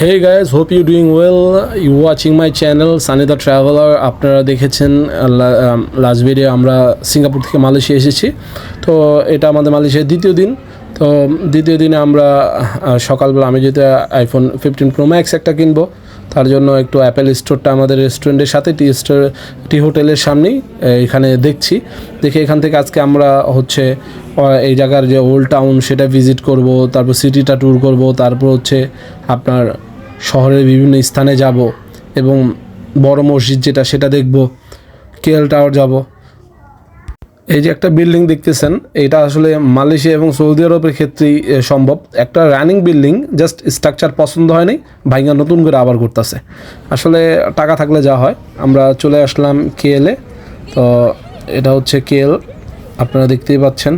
Hey guys, hope you doing well. You watching my channel Sunny the Traveler. আপনারা দেখেছেন last video আমরা Singapore থেকে Malaysia এসেছি। তো এটা আমাদের মালয়েশিয়ার দ্বিতীয় দিন। তো দ্বিতীয় দিনে আমরা সকালবেলা আমি যেহেতু আইফোন 15 Pro Max একটা কিনবো, তার জন্য একটু অ্যাপেল স্টোরটা আমাদের রেস্টুরেন্টের সাথে টি হোটেলের সামনেই এখানে দেখে এখান থেকে আজকে আমরা হচ্ছে এই জায়গার যে ওল্ড টাউন সেটা ভিজিট করব, তারপর সিটিটা ট্যুর করব, তারপর হচ্ছে আপনার শহরের বিভিন্ন স্থানে যাব এবং বড় মসজিদ যেটা সেটা দেখব, কেএল টাওয়ার যাব। এই যে একটা বিল্ডিং দেখতেছেন, এটা আসলে মালয়েশিয়া এবং সৌদি আরবের ক্ষেত্রেই সম্ভব। একটা রানিং বিল্ডিং, জাস্ট স্ট্রাকচার পছন্দ হয়নি, ভাইঙ্গা নতুন করে আবার করতেছে। আসলে টাকা থাকলে যা হয়। আমরা চলে আসলাম কেএলে। তো এটা হচ্ছে কেএল, আপনারা দেখতেই পাচ্ছেন।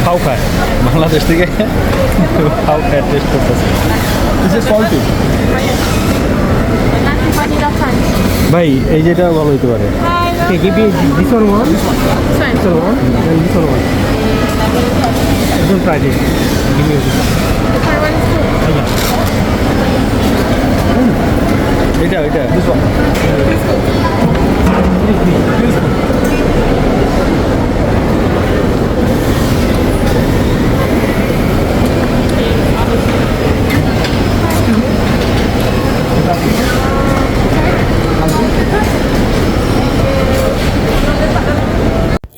খাও খায় বাংলাদেশ থেকে খাও খায় টেস্ট করতেছে। ভাই এই যেটা ভালো হইতে পারে। এটা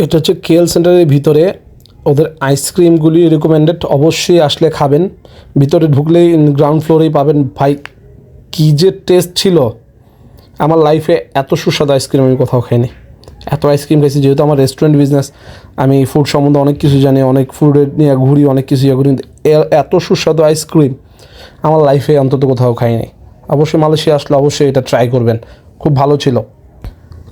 এটা হচ্ছে কেএল সেন্টারের ভিতরে। ওদের আইসক্রিমগুলি রেকমেন্ডেড, অবশ্যই আসলে খাবেন। ভিতরে ঢুকলেই গ্রাউন্ড ফ্লোরেই পাবেন। ভাই কী যে টেস্ট ছিল, আমার লাইফে এত সুস্বাদু আইসক্রিম আমি কোথাও খাইনি। এত আইসক্রিম খাইছি, যেহেতু আমার রেস্টুরেন্ট বিজনেস, আমি ফুড সম্বন্ধে অনেক কিছু জানি, অনেক ফুডের নিয়ে ঘুরি, অনেক কিছু ঘুরি, কিন্তু এত সুস্বাদু আইসক্রিম আমার লাইফে অন্তত কোথাও খাইনি। অবশ্যই মালয়েশিয়া আসলে অবশ্যই এটা ট্রাই করবেন, খুব ভালো ছিল।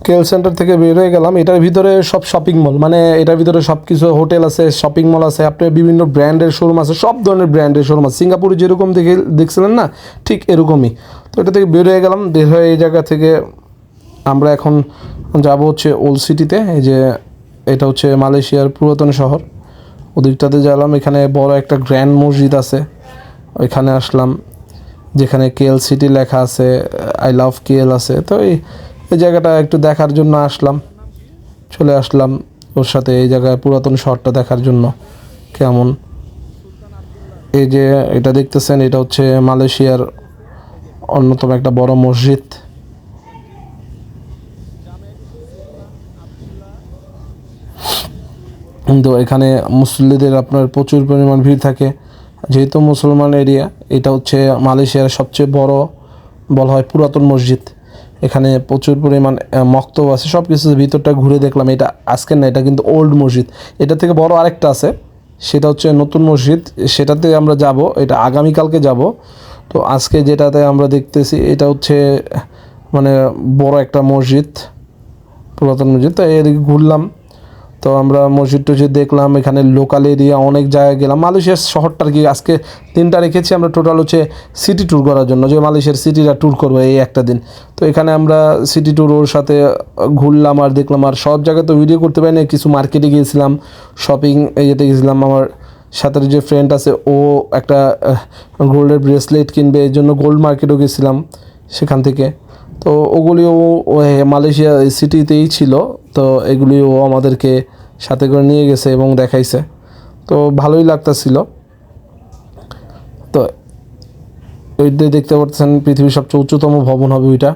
কেএল সেন্টার থেকে বের হয়ে গেলাম। এটার ভিতরে সব শপিং মল, মানে এটার ভিতরে সব কিছু হোটেল আছে, শপিং মল আছে, আপনার বিভিন্ন ব্র্যান্ডের শোরুম আছে, সব ধরনের ব্র্যান্ডের শোরুম আছে। সিঙ্গাপুরে যেরকম দেখছিলেন না, ঠিক এরকমই। তো এটা থেকে বের হয়ে গেলাম। বের হয়ে এই জায়গা থেকে আমরা এখন যাব হচ্ছে ওল্ড সিটিতে। এই যে এটা হচ্ছে মালয়েশিয়ার পুরাতন শহর, ওদিকটাতে গেলাম। এখানে বড় একটা গ্র্যান্ড মসজিদ আছে, ওইখানে আসলাম, যেখানে কেএল সিটি লেখা আছে, আই লাভ কেএল আছে। তো এই জায়গাটা একটু দেখার জন্য চলে আসলাম ওর সাথে। এই জায়গায় পুরাতন শহরটা দেখার জন্য কেমন। এই যে এটা দেখতেছেন, এটা হচ্ছে মালয়েশিয়ার অন্যতম একটা বড় মসজিদ। কিন্তু এখানে মুসল্লিদের আপনার প্রচুর পরিমাণ ভিড় থাকে, যেহেতু মুসলমান এরিয়া। এটা হচ্ছে মালয়েশিয়ার সবচেয়ে বড় বলা হয় পুরাতন মসজিদ। এখানে প্রচুর পরিমাণ মক্তব আছে, সব কিছু ভিতরটা ঘুরে দেখলাম। এটা আজকের না, এটা কিন্তু ওল্ড মসজিদ। এটা থেকে বড় আরেকটা আছে, সেটা হচ্ছে নতুন মসজিদ, সেটাতে আমরা যাব, এটা আগামীকালকে যাব। তো আজকে যেটাতে আমরা দেখতেছি এটা হচ্ছে মানে বড় একটা মসজিদ, পুরাতন মসজিদ। তো এদিকে ঘুরলাম, তো আমরা মসজিদ টসজিদ দেখলাম। এখানে লোকাল এরিয়া অনেক জায়গায় গেলাম। মালয়েশিয়ার শহরটার কি আজকে দিনটা রেখেছি আমরা টোটাল হচ্ছে সিটি ট্যুর করার জন্য, যে মালয়েশিয়ার সিটিটা ট্যুর করবো এই একটা দিন। তো এখানে আমরা সিটি ট্যুর ওর সাথে ঘুরলাম আর দেখলাম। আর সব জায়গায় তো ভিডিও করতে পারি না, কিছু মার্কেটে গিয়েছিলাম, শপিং এতে গেছিলাম। আমার সাথে যে ফ্রেন্ড আছে, ও একটা গোল্ডের ব্রেসলেট কিনবে, এই জন্য গোল্ড মার্কেটও গেছিলাম সেখান থেকে। তো ওগুলিও মালয়েশিয়া সিটিতেই ছিল, তো এগুলিও আমাদেরকে সাথে করে নিয়ে গেছে এবং দেখাইছে। তো ভালোই লাগতেছিল। তো ওইটাই দেখতে পাচ্ছেন, পৃথিবীর সবচেয়ে উচ্চতম ভবন হবে ওইটা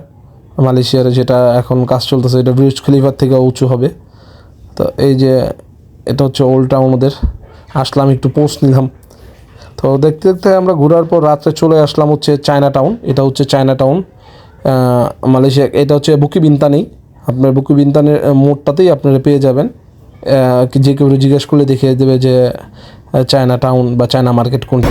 মালয়েশিয়ার, যেটা এখন কাজ চলতেছে। এটা ব্রিজ খলিফার থেকে উঁচু হবে। তো এই যে এটা হচ্ছে ওল্ড টাউন ওদের। আসলাম, একটু পোস্ট নিলাম। তো দেখতে দেখতে আমরা ঘোরার পর রাত্রে চলে আসলাম হচ্ছে চায়না টাউন। এটা হচ্ছে চায়না টাউন মালয়েশিয়া। এটা হচ্ছে বুকি বিন্তানি, আপনার বুকি বিন্তানের মোড়টাতেই আপনারা পেয়ে যাবেন। যে কেউ জিজ্ঞেস করলে দেখিয়ে দেবে যে চায়না টাউন বা চায়না মার্কেট কোনটা।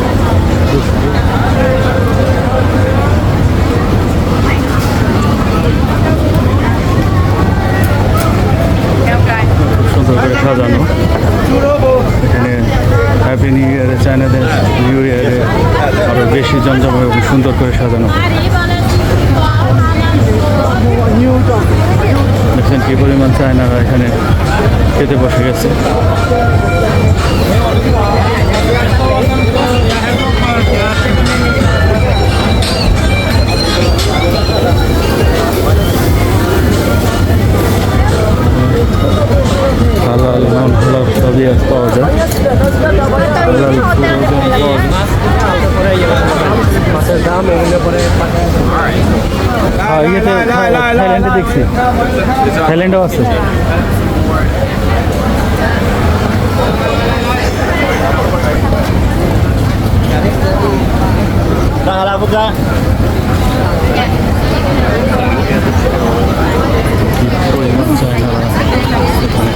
কি পরিমাণ চায়নারা এখানে খেতে বসে গেছে। হালাল নন হালাল সবই পাওয়া যায়। হালাল মাছের দাম এগুলো পরে থাইল্যান্ডে দেখছি, থাইল্যান্ডেও আছে।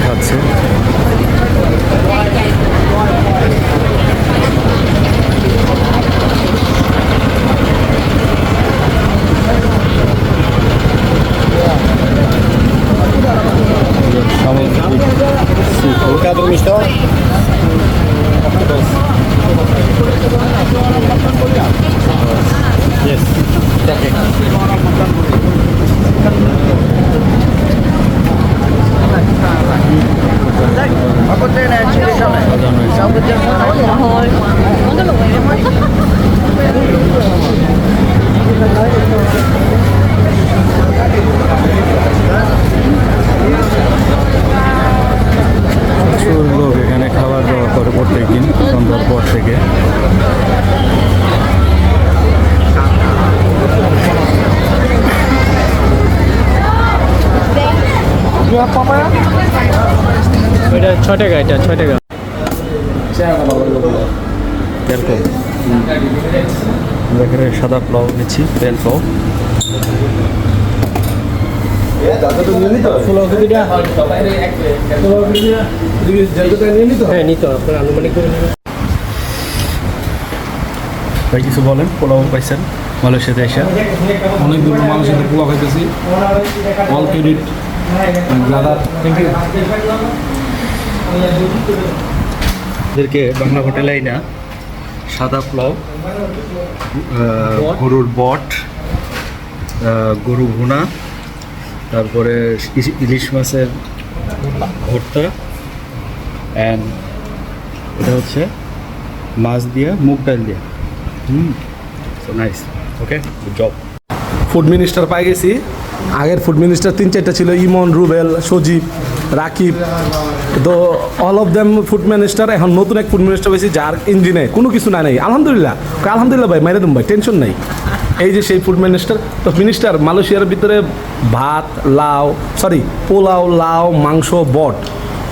খাচ্ছে প্রচুর লোক এখানে খাবার দাওয়া করে প্রত্যেকদিন সন্ধ্যার পর থেকে। এটা 6 টাকা, এটা 6 টাকা। তেল পাও আমরা এখানে সাদা পোলাও নিচ্ছি, তেল পাও। হ্যাঁ নিত আপনার আনুমানিক করে নেবেন। ভাই কিছু বলেন, পোলাও পাইছেন মালয়েশিয়াতে এসে? অনেক দূর মানুষের পোলাও খাইতেছি। All credit brother, thank you. এদেরকে বাংলা হোটেলে না সাদা পোলাও, গরুর বট, গরু ভুনা, তারপরে ইলিশ মাছের ভর্তা, অ্যান্ড এটা হচ্ছে মাছ দিয়ে মুগ ডাল দিয়ে। সো নাইস, ওকে, গুড জব। ফুড মিনিস্টার পাই গেছি। আগের ফুড মিনিস্টার 3-4টা ছিল, ইমন, রুবেল, সজীব, রাকিব। তো all of them food minister. এখন নতুন এক ফুড মিনিস্টার পেয়েছি যার ইঞ্জিনে কোনো কিছু নাই। আলহামদুলিল্লাহ, আলহামদুলিল্লাহ ভাই, মাইরে দিন ভাই, টেনশন নাই। এই যে সেই ফুড মিনিস্টার। তো মিনিস্টার মালয়েশিয়ার ভিতরে ভাত, লাউ, সরি পোলাও, লাউ, মাংস, বট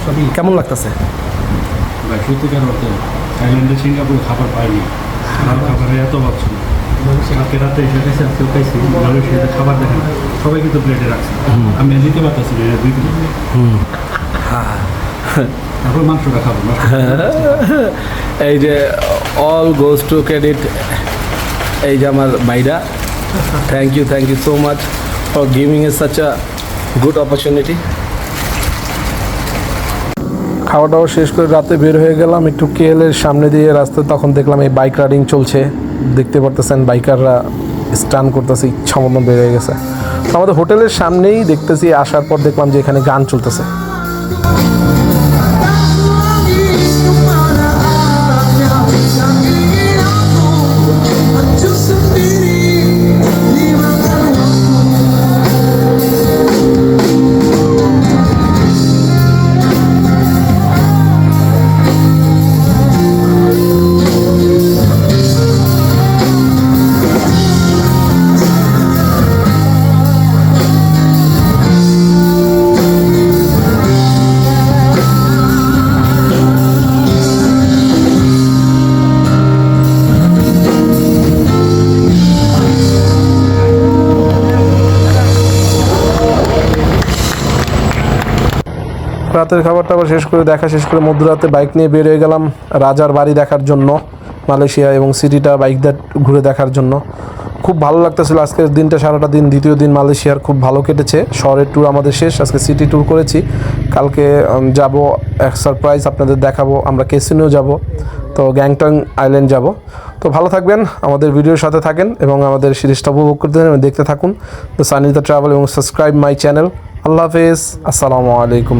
সবই কেমন লাগতেছে? ভাই সত্যিকার অর্থে থাইল্যান্ডে সিঙ্গাপুরে খাবার পাইনি, আর খাবারের এত ভাব ছিল। কালকে রাতে এসে গেছে, আজকেও খাইছি। মালয়েশিয়াতে খাবার দেখেন সবাই কিন্তু প্লেটে রাখছে, আমি নিতে পারতেছি না, এটা 2 প্লেট। তারপর মাংসটা খাবো না। এই যে অল গোজ টু ক্রেডিট, এই যে আমার ভাইরা, thank you so much for giving a such a good opportunity. খাওয়া দাওয়া শেষ করে রাতে বের হয়ে গেলাম একটু কেএলের সামনে দিয়ে রাস্তায়। তখন দেখলাম এই বাইক রাইডিং চলছে, দেখতে পারতেছেন বাইকাররা স্টান করতেছে, ইচ্ছা মতন বের হয়ে গেছে। তো আমাদের হোটেলের সামনেই দেখতেছি, আসার পর দেখলাম যে এখানে গান চলতেছে। রাতের খাবারটা আবার শেষ করে দেখা শেষ করে মধ্যরাতে বাইক নিয়ে বের হয়ে গেলাম রাজার বাড়ি দেখার জন্য, মালয়েশিয়া এবং সিটিটা বাইক দিয়ে ঘুরে দেখার জন্য। খুব ভালো লাগতেছিল আজকের দিনটা, সারাটা দিন। দ্বিতীয় দিন মালয়েশিয়ার খুব ভালো কেটেছে। শহরের ট্যুর আমাদের শেষ, আজকে সিটি ট্যুর করেছি। কালকে যাব এক সারপ্রাইজ আপনাদের দেখাবো, আমরা কেসিনো যাব, তো গ্যাংটং আইল্যান্ড যাব। তো ভালো থাকবেন, আমাদের ভিডিওর সাথে থাকেন এবং আমাদের সিরিজটা উপভোগ করতে থাকেন এবং দেখতে থাকুন দ্য সানিতা ট্রাভেল এবং সাবস্ক্রাইব মাই চ্যানেল। আল্লাহ হাফেজ, আসসালামু আলাইকুম।